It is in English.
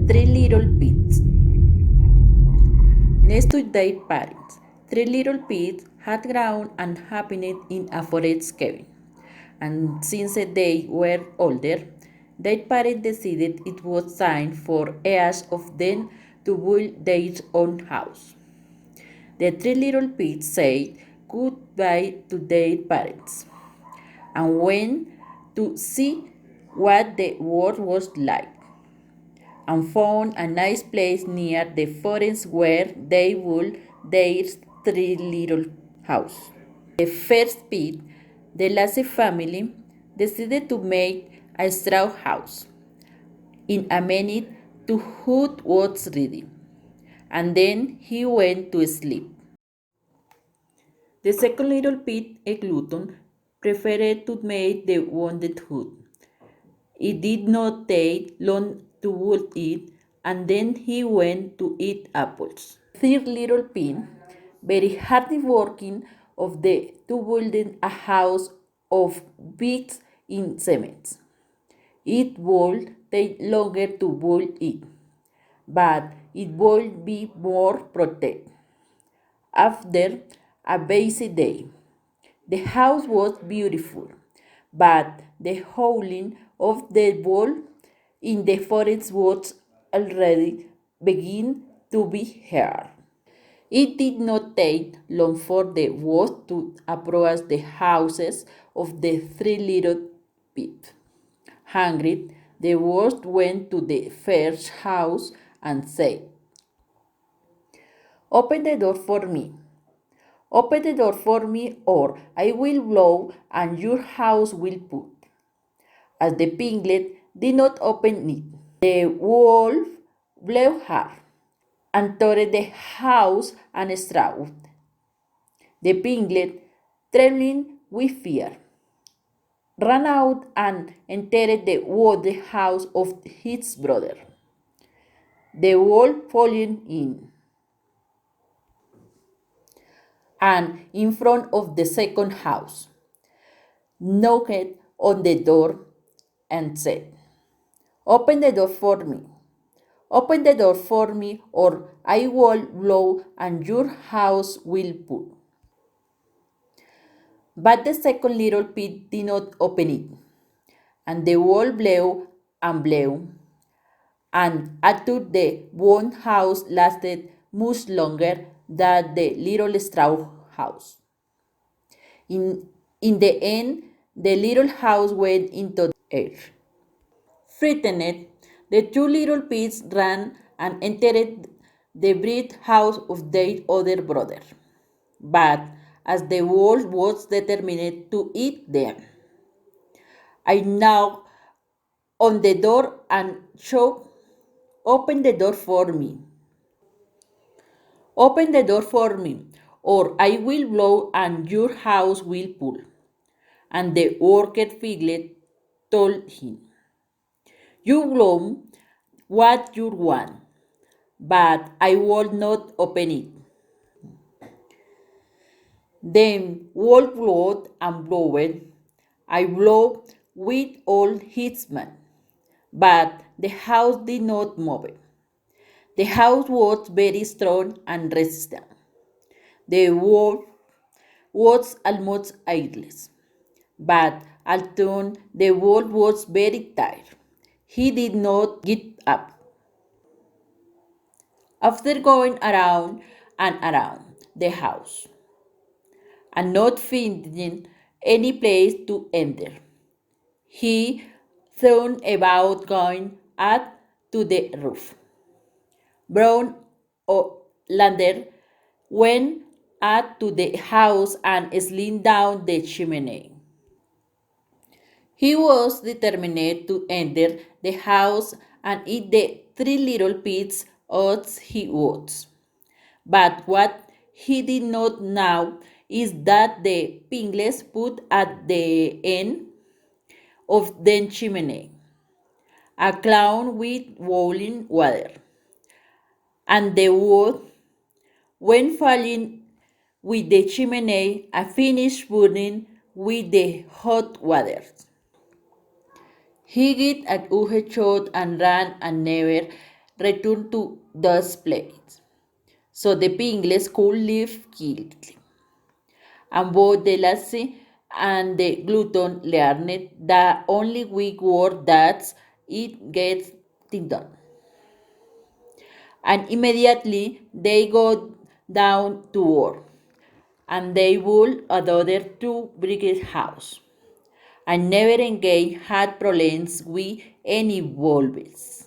Three little pigs. Next to their parents, three little pigs had grown and happened in a forest cabin. And since they were older, their parents decided it was time for each of them to build their own house. The three little pigs said goodbye to their parents and went to see what the world was like, and found a nice place near the forest where they would their three little house. The first pig, the Lassie family, decided to make a straw house. In a minute, the hut was ready, and then he went to sleep. The second little pig, a glutton, preferred to make the wounded hut. It did not take long to build it, and then he went to eat apples. Third little pig, very hardly working of the to building a house of bricks in cement. It would take longer to build it, but it would be more protected. After a busy day, the house was beautiful, but the howling of the wolf in the forest was already beginning to be heard. It did not take long for the wolf to approach the houses of the three little pigs. Hungry, the wolf went to the first house and said, "Open the door for me. Open the door for me, or I will blow and your house will put." As the piglet did not open it, the wolf blew hard and tore the house and straw. The piglet, trembling with fear, ran out and entered the wooden house of his brother. The wolf followed in, and in front of the second house, knocked on the door and said, "Open the door for me. Open the door for me, or I will blow and your house will pull." But the second little pig did not open it, and the wolf blew, and until the one house lasted much longer than the little straw house. In the end, the little house went into the air. Frightened, the two little pigs ran and entered the brick house of their other brother. But as the wolf was determined to eat them, I knocked on the door and shouted, "Open the door for me. Open the door for me, or I will blow and your house will pull." And the wicked piglet told him, "You blow what you want, but I will not open it." Then wolf blew and blew. I blew with all his might, but the house did not move. The house was very strong and resistant. The wolf was almost airless, but although the wolf was very tired, he did not get up. After going around and around the house and not finding any place to enter, he thought about going up to the roof. Brown Lander went up to the house and slid down the chimney. He was determined to enter the house and eat the three little pigs as he was. But what he did not know is that the piglets put at the end of the chimney a clown with boiling water, and the wood, when falling with the chimney, finished burning with the hot water. He got a huge shot and ran and never returned to those place, so the piglets could live quietly. And both the lassie and the glutton learned that only we work that it gets things done. And immediately they got down to work, and they built another two brick house, and never again had problems with any wolves.